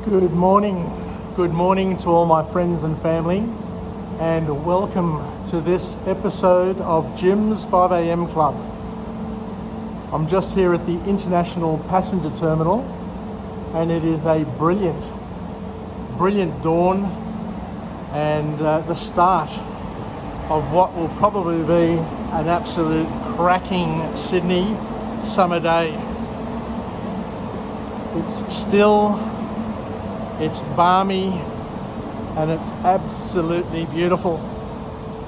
Good morning. Good morning to all my friends and family, and welcome to this episode of Jim's 5am Club. I'm just here at the International Passenger Terminal, and it is a brilliant dawn and the start of what will probably be an absolute cracking Sydney summer day. It's still, it's balmy, and it's absolutely beautiful.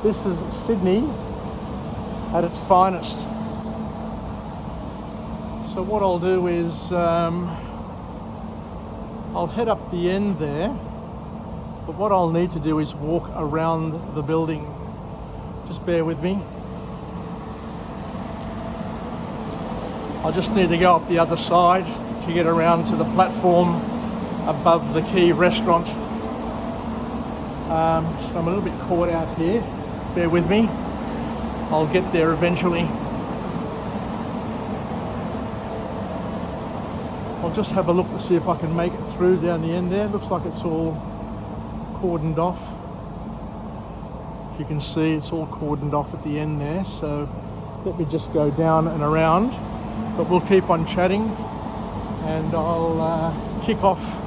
This is Sydney at its finest. So what I'll do is I'll head up the end there, but what I'll need to do is walk around the building. Just bear with me. I'll just need to go up the other side to get around to the platform above the key restaurant. So I'm a little bit caught out here. Bear with me. I'll get there eventually. I'll just have a look to see if I can make it through down the end there. Looks like it's all cordoned off. If you can see, it's all cordoned off at the end there. So let me just go down and around, but we'll keep on chatting, and I'll kick off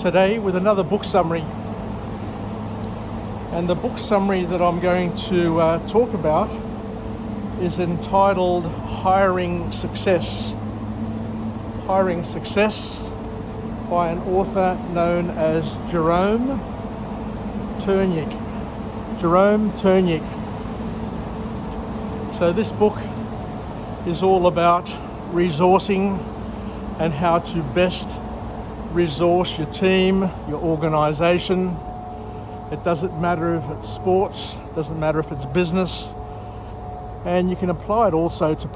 today with another book summary. And the book summary that I'm going to talk about is entitled Hiring Success. Hiring Success by an author known as Jerome Ternyick. Jerome Ternyick. So this book is all about resourcing and how to best resource your team, your organisation. It doesn't matter if it's sports, doesn't matter if it's business, and you can apply it also to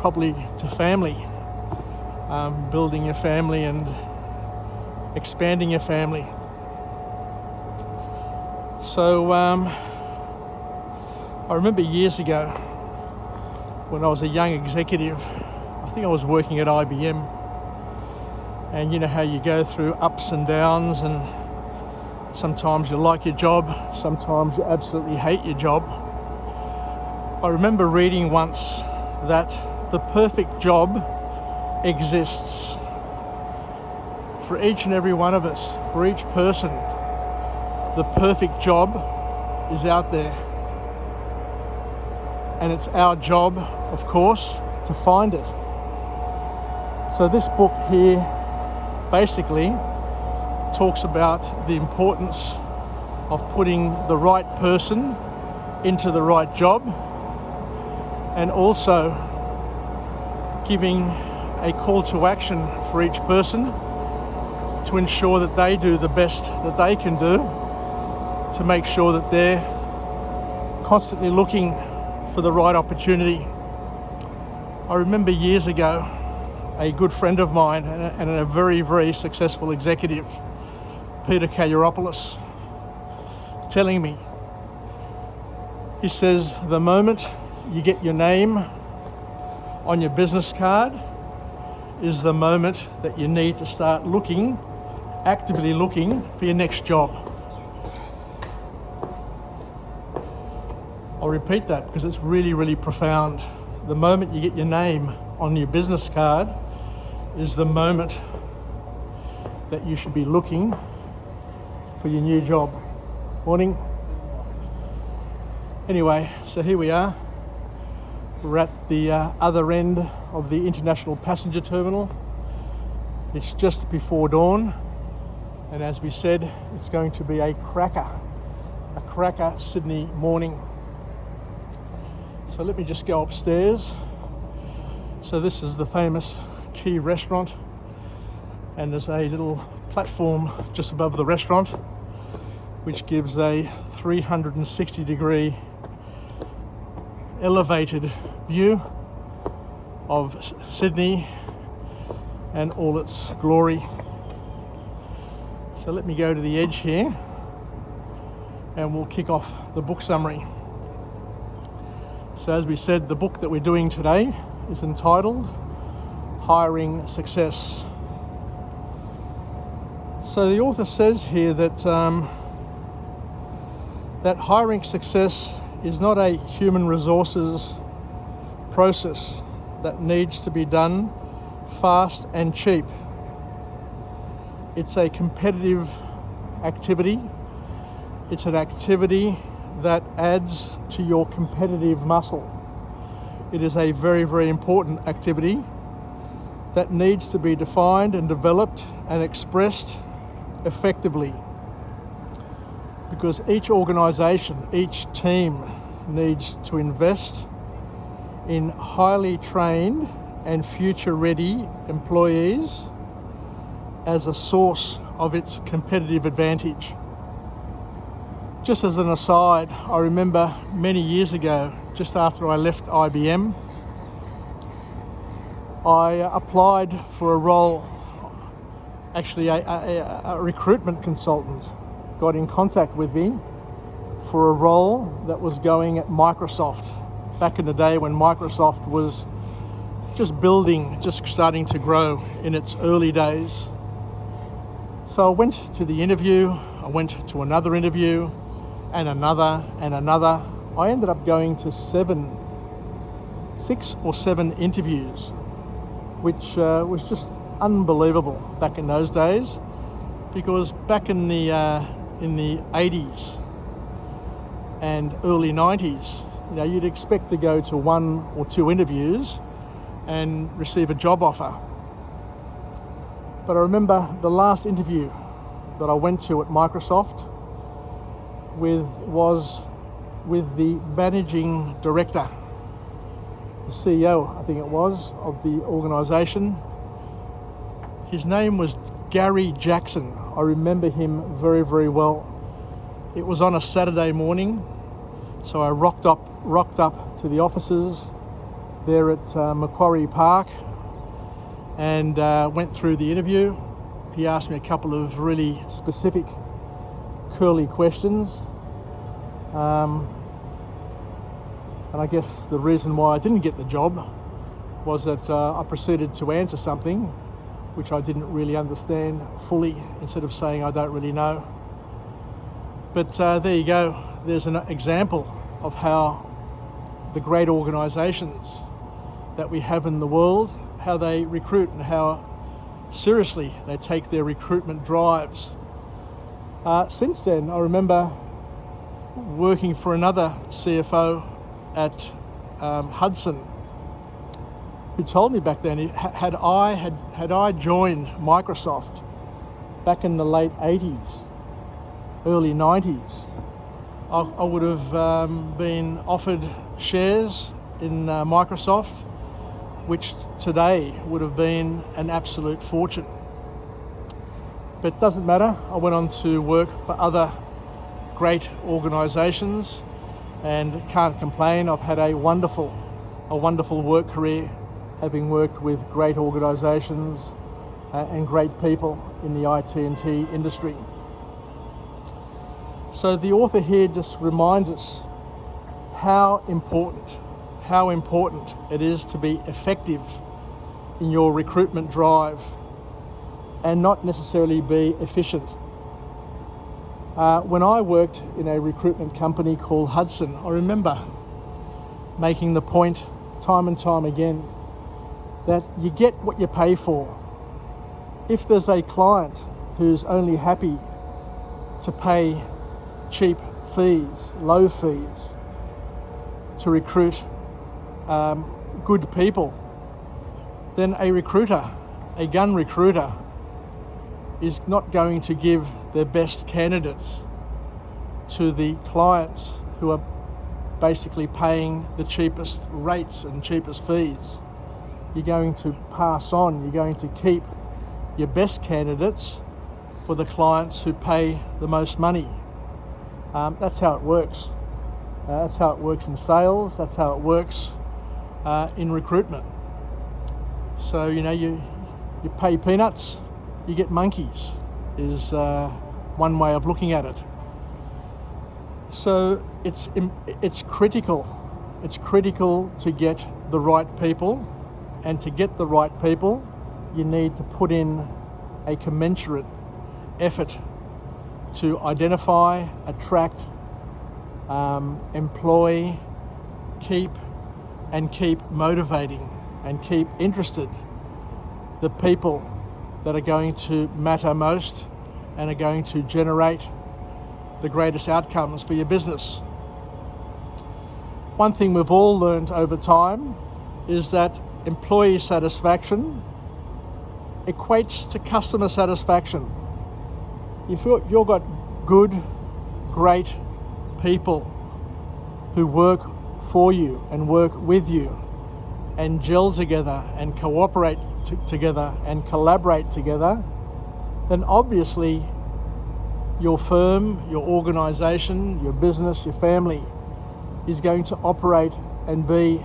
family, building your family and expanding your family. So I remember years ago when I was a young executive, I think I was working at IBM, and you know how you go through ups and downs, and sometimes you like your job, sometimes you absolutely hate your job. I remember reading once that the perfect job exists for each and every one of us, for each person. The perfect job is out there, and it's our job, of course, to find it. So this book here basically talks about the importance of putting the right person into the right job, and also giving a call to action for each person to ensure that they do the best that they can do to make sure that they're constantly looking for the right opportunity. I remember years ago, a good friend of mine and a very, very successful executive, Peter Kalyuropoulos, telling me, he says, the moment you get your name on your business card is the moment that you need to start actively looking for your next job. I'll repeat that because it's really, really profound. The moment you get your name on your business card is the moment that you should be looking for your new job. Morning. Anyway, so here we are. We're at the other end of the International Passenger Terminal. It's just before dawn, and as we said, it's going to be a cracker Sydney morning. So let me just go upstairs. So this is the famous Key restaurant, and there's a little platform just above the restaurant which gives a 360-degree elevated view of Sydney and all its glory. So let me go to the edge here and we'll kick off the book summary. So as we said, the book that we're doing today is entitled Hiring Success. So the author says here that that hiring success is not a human resources process that needs to be done fast and cheap. It's a competitive activity. It's an activity that adds to your competitive muscle. It is a very, very important activity that needs to be defined and developed and expressed effectively, because each organisation, each team needs to invest in highly trained and future-ready employees as a source of its competitive advantage. Just as an aside, I remember many years ago, just after I left IBM, I applied for a role. Actually, a recruitment consultant got in contact with me for a role that was going at Microsoft, back in the day when Microsoft was just building, just starting to grow in its early days. So I went to the interview, I went to another interview, and another, and another. I ended up going to 6 or 7 interviews, which was just unbelievable back in those days, because back in the 80s and early 90s, you'd expect to go to 1 or 2 interviews and receive a job offer. But I remember the last interview that I went to at Microsoft was with the managing director, the CEO, I think it was, of the organisation. His name was Gary Jackson. I remember him very, very well. It was on a Saturday morning, so I rocked up to the offices there at Macquarie Park and went through the interview. He asked me a couple of really specific curly questions. And I guess the reason why I didn't get the job was that I proceeded to answer something which I didn't really understand fully, instead of saying I don't really know. But there you go. There's an example of how the great organisations that we have in the world, how they recruit and how seriously they take their recruitment drives. Since then, I remember working for another CFO at Hudson, who told me back then, had I joined Microsoft back in the late 80s, early 90s, I would have been offered shares in Microsoft, which today would have been an absolute fortune. But it doesn't matter. I went on to work for other great organisations and can't complain. I've had a wonderful work career, having worked with great organisations and great people in the IT&T industry. So the author here just reminds us how important it is to be effective in your recruitment drive and not necessarily be efficient. When I worked in a recruitment company called Hudson, I remember making the point time and time again that you get what you pay for. If there's a client who's only happy to pay cheap fees, low fees, to recruit good people, then a gun recruiter, is not going to give their best candidates to the clients who are basically paying the cheapest rates and cheapest fees. You're going to pass on, you're going to keep your best candidates for the clients who pay the most money. That's how it works. That's how it works in sales, that's how it works in recruitment. So, you pay peanuts, you get monkeys, is one way of looking at it. So it's critical to get the right people, and to get the right people, you need to put in a commensurate effort to identify, attract, employ, keep motivating and keep interested the people that are going to matter most and are going to generate the greatest outcomes for your business. One thing we've all learned over time is that employee satisfaction equates to customer satisfaction. If you've got good, great people who work for you and work with you and gel together and cooperate together and collaborate together, then obviously your firm, your organisation, your business, your family is going to operate and be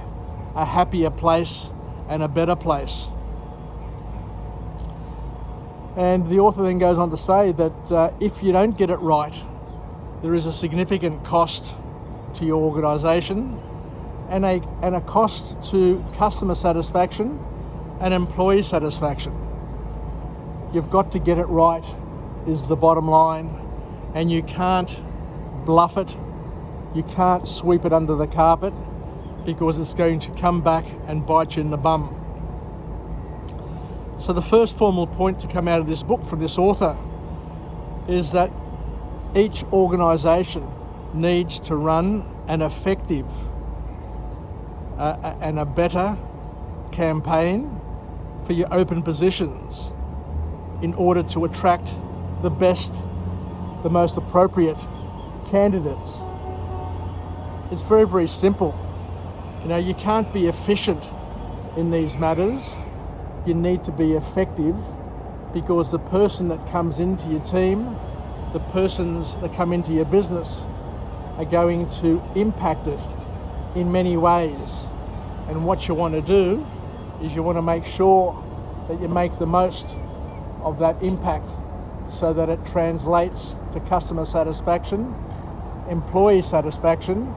a happier place and a better place. And the author then goes on to say that if you don't get it right, there is a significant cost to your organisation and a cost to customer satisfaction and employee satisfaction. You've got to get it right is the bottom line, and you can't bluff it, you can't sweep it under the carpet, because it's going to come back and bite you in the bum. So the first formal point to come out of this book from this author is that each organisation needs to run an effective and a better campaign for your open positions in order to attract the best, the most appropriate candidates. It's very, very simple. You know, you can't be efficient in these matters. You need to be effective, because the person that comes into your team, the persons that come into your business are going to impact it in many ways. And what you want to do is you want to make sure that you make the most of that impact so that it translates to customer satisfaction, employee satisfaction,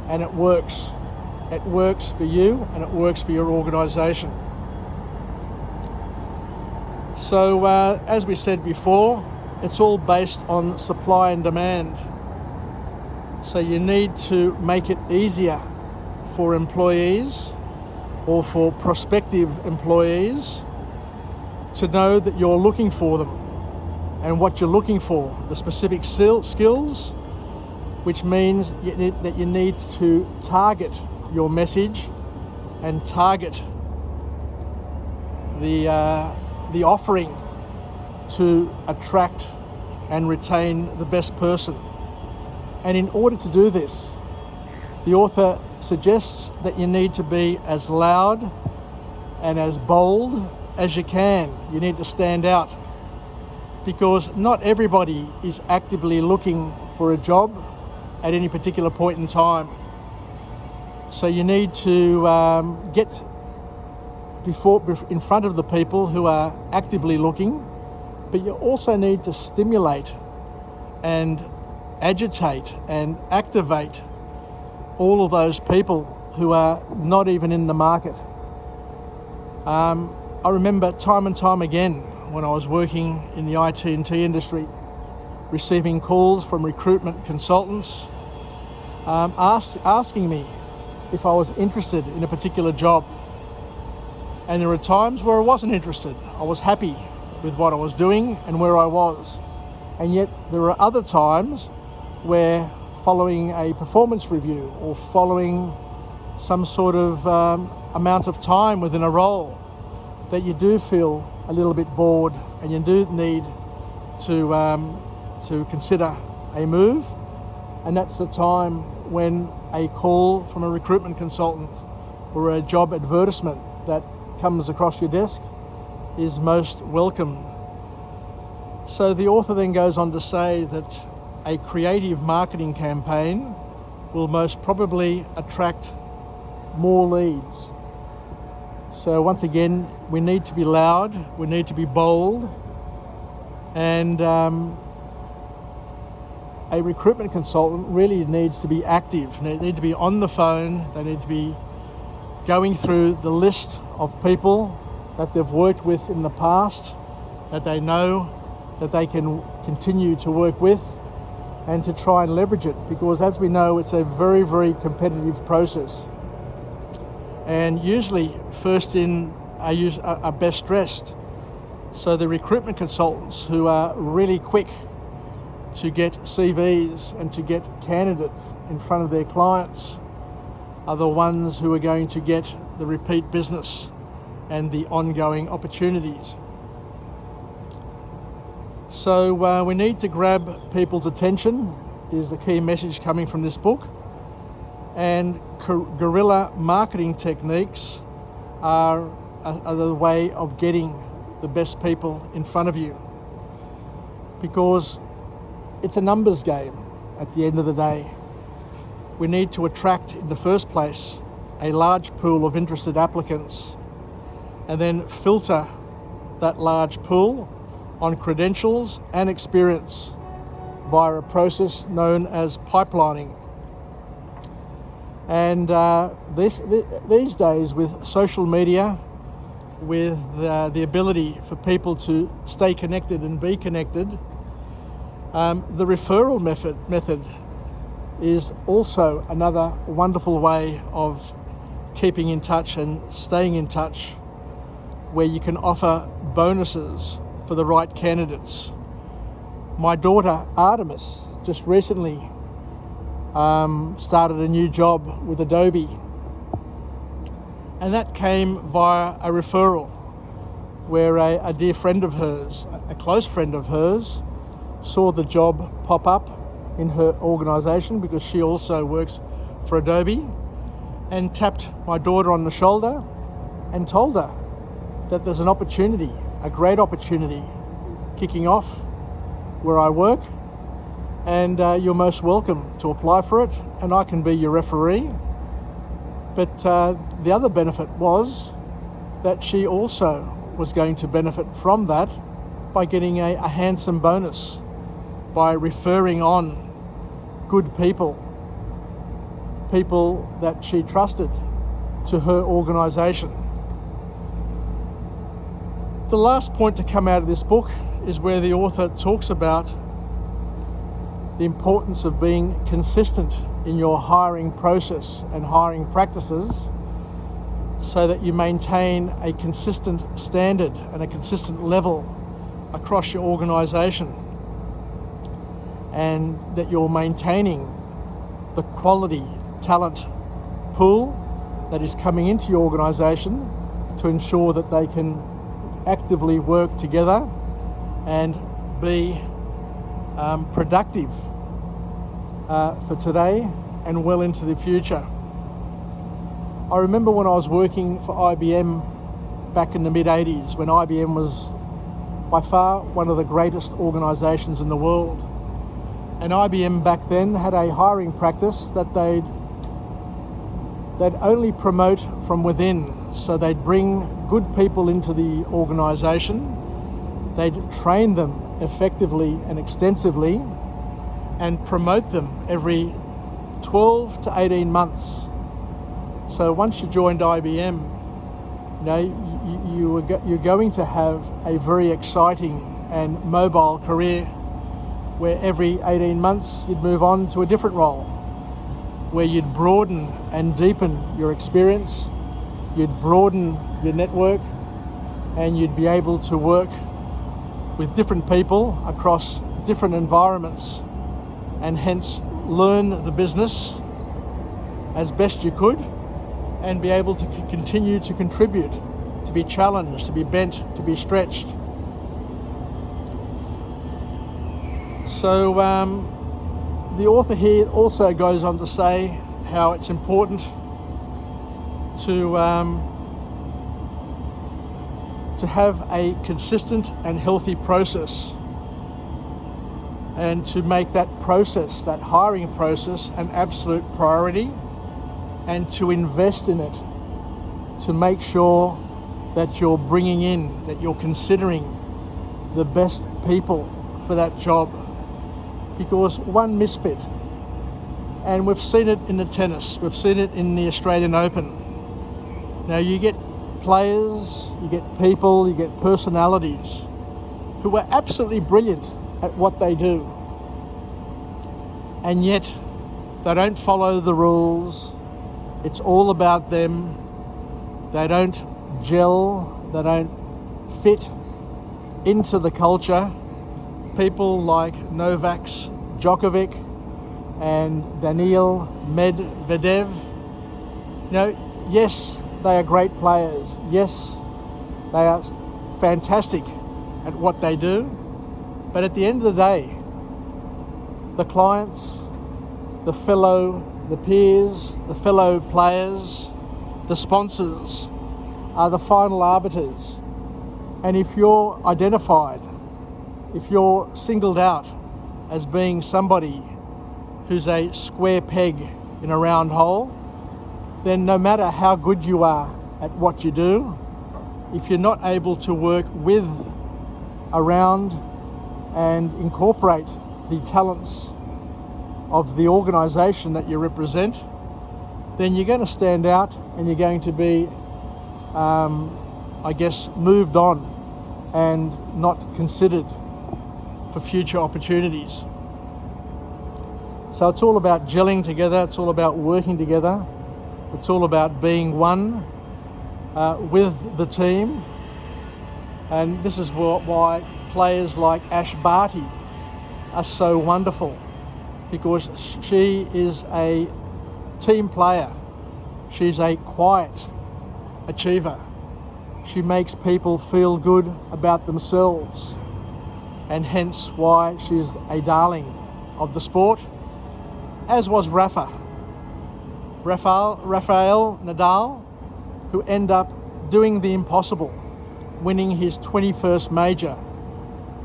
and it works. It works for you and it works for your organisation. So as we said before, it's all based on supply and demand. So you need to make it easier for employees or for prospective employees to know that you're looking for them and what you're looking for, the specific skills, which means that you need to target your message and target the offering to attract and retain the best person. And in order to do this, the author suggests that you need to be as loud and as bold as you can. You need to stand out, because not everybody is actively looking for a job at any particular point in time. So you need to get in front of the people who are actively looking, but you also need to stimulate and agitate and activate all of those people who are not even in the market. I remember time and time again when I was working in the IT&T industry, receiving calls from recruitment consultants asking me if I was interested in a particular job. And there were times where I wasn't interested. I was happy with what I was doing and where I was. And yet there were other times where, following a performance review or following some sort of amount of time within a role, that you do feel a little bit bored and you do need to consider a move. And that's the time when a call from a recruitment consultant or a job advertisement that comes across your desk is most welcome. So the author then goes on to say that a creative marketing campaign will most probably attract more leads. So once again, we need to be loud, we need to be bold, and a recruitment consultant really needs to be active. They need to be on the phone, they need to be going through the list of people that they've worked with in the past, that they know that they can continue to work with and to try and leverage it, because as we know, it's a very, very competitive process. And usually first in are best dressed. So the recruitment consultants who are really quick to get CVs and to get candidates in front of their clients are the ones who are going to get the repeat business and the ongoing opportunities. So we need to grab people's attention is the key message coming from this book. And guerrilla marketing techniques are the way of getting the best people in front of you, because it's a numbers game at the end of the day. We need to attract, in the first place, a large pool of interested applicants, and then filter that large pool on credentials and experience via a process known as pipelining. And these days, with social media, with the ability for people to stay connected and be connected, the referral method is also another wonderful way of keeping in touch and staying in touch, where you can offer bonuses for the right candidates. My daughter Artemis just recently started a new job with Adobe, and that came via a referral, where a dear friend of hers, a close friend of hers, saw the job pop up in her organisation, because she also works for Adobe, and tapped my daughter on the shoulder and told her that there's an opportunity, a great opportunity, kicking off where I work, and you're most welcome to apply for it, and I can be your referee. But the other benefit was that she also was going to benefit from that by getting a handsome bonus by referring on good people that she trusted to her organisation. The last point to come out of this book is where the author talks about the importance of being consistent in your hiring process and hiring practices, so that you maintain a consistent standard and a consistent level across your organisation, and that you're maintaining the quality talent pool that is coming into your organisation to ensure that they can actively work together and be productive for today and well into the future. I remember when I was working for IBM back in the mid-80s, when IBM was by far one of the greatest organisations in the world. And IBM back then had a hiring practice that they'd only promote from within. So they'd bring good people into the organisation, they'd train them effectively and extensively, and promote them every 12 to 18 months. So once you joined IBM, you're going to have a very exciting and mobile career, where every 18 months you'd move on to a different role, where you'd broaden and deepen your experience, you'd broaden your network, and you'd be able to work with different people across different environments, and hence learn the business as best you could, and be able to continue to contribute, to be challenged, to be bent, to be stretched. So the author here also goes on to say how it's important to have a consistent and healthy process, and to make that process, that hiring process, an absolute priority, and to invest in it, to make sure that you're bringing in, that you're considering the best people for that job. Because one misfit, and we've seen it in the tennis, we've seen it in the Australian Open. Now you get players, you get people, you get personalities who are absolutely brilliant at what they do, and yet they don't follow the rules. It's all about them. They don't gel, they don't fit into the culture. People like Novak Djokovic and Daniil Medvedev, yes, they are great players. Yes, they are fantastic at what they do. But at the end of the day, the clients, the peers, the fellow players, the sponsors are the final arbiters. And if you're identified, if you're singled out as being somebody who's a square peg in a round hole, then no matter how good you are at what you do, if you're not able to work with, around, and incorporate the talents of the organisation that you represent, then you're going to stand out and you're going to be, moved on and not considered for future opportunities. So it's all about gelling together, it's all about working together, it's all about being one with the team. And this is why players like Ash Barty are so wonderful, because she is a team player. She's a quiet achiever. She makes people feel good about themselves, and hence why she's a darling of the sport, as was Rafael Nadal, who ended up doing the impossible, winning his 21st major.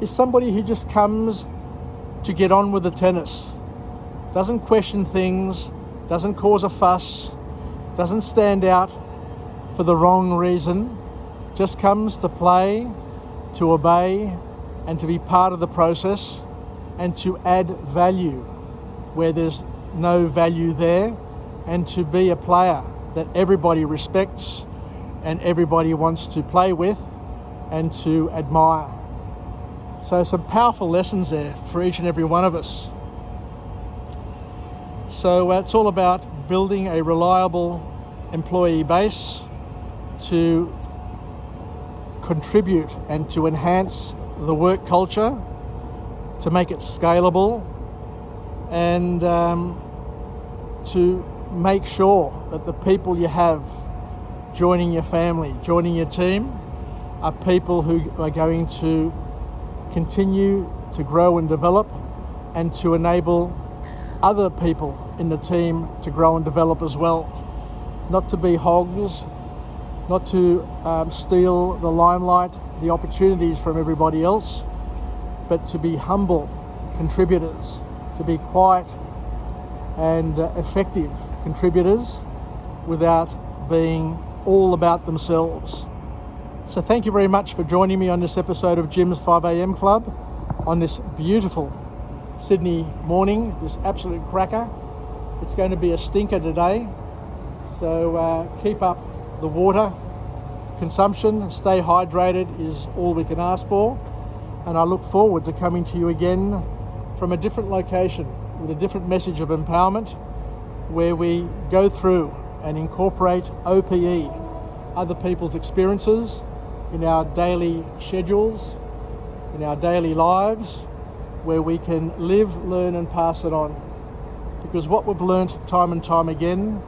Is somebody who just comes to get on with the tennis, doesn't question things, doesn't cause a fuss, doesn't stand out for the wrong reason, just comes to play, to obey, and to be part of the process, and to add value where there's no value there, and to be a player that everybody respects and everybody wants to play with and to admire. So some powerful lessons there for each and every one of us. So it's all about building a reliable employee base to contribute and to enhance the work culture, to make it scalable, and to make sure that the people you have joining your family, joining your team, are people who are going to continue to grow and develop, and to enable other people in the team to grow and develop as well. Not to be hogs, not to steal the limelight, the opportunities from everybody else, but to be humble contributors, to be quiet and effective contributors without being all about themselves. So thank you very much for joining me on this episode of Jim's 5am Club on this beautiful Sydney morning, this absolute cracker. It's going to be a stinker today, so keep up the water consumption, stay hydrated is all we can ask for, and I look forward to coming to you again from a different location with a different message of empowerment, where we go through and incorporate OPE, other people's experiences, in our daily schedules, in our daily lives, where we can live, learn and pass it on. Because what we've learnt time and time again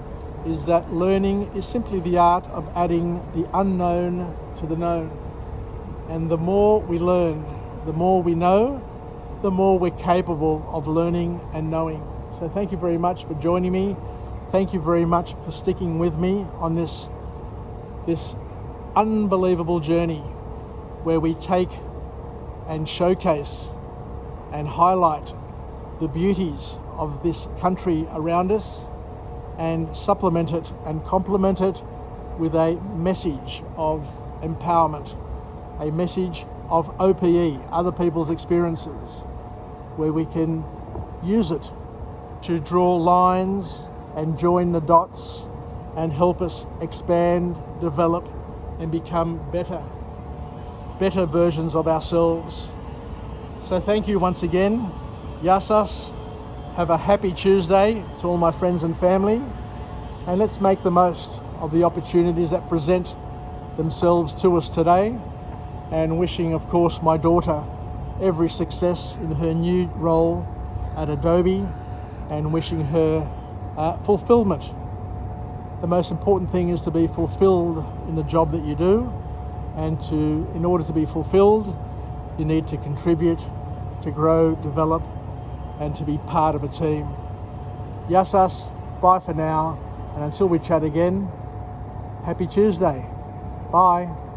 is that learning is simply the art of adding the unknown to the known. And the more we learn, the more we know, the more we're capable of learning and knowing. So thank you very much for joining me. Thank you very much for sticking with me on this unbelievable journey where we take and showcase and highlight the beauties of this country around us, and supplement it and complement it with a message of empowerment, a message of OPE, other people's experiences, where we can use it to draw lines and join the dots and help us expand, develop and become better versions of ourselves So thank you once again. Yasas. Have a happy Tuesday to all my friends and family. And let's make the most of the opportunities that present themselves to us today. And wishing, of course, my daughter every success in her new role at Adobe, and wishing her fulfillment. The most important thing is to be fulfilled in the job that you do, and in order to be fulfilled, you need to contribute, to grow, develop, and to be part of a team. Yasas, bye for now, and until we chat again, happy Tuesday. Bye.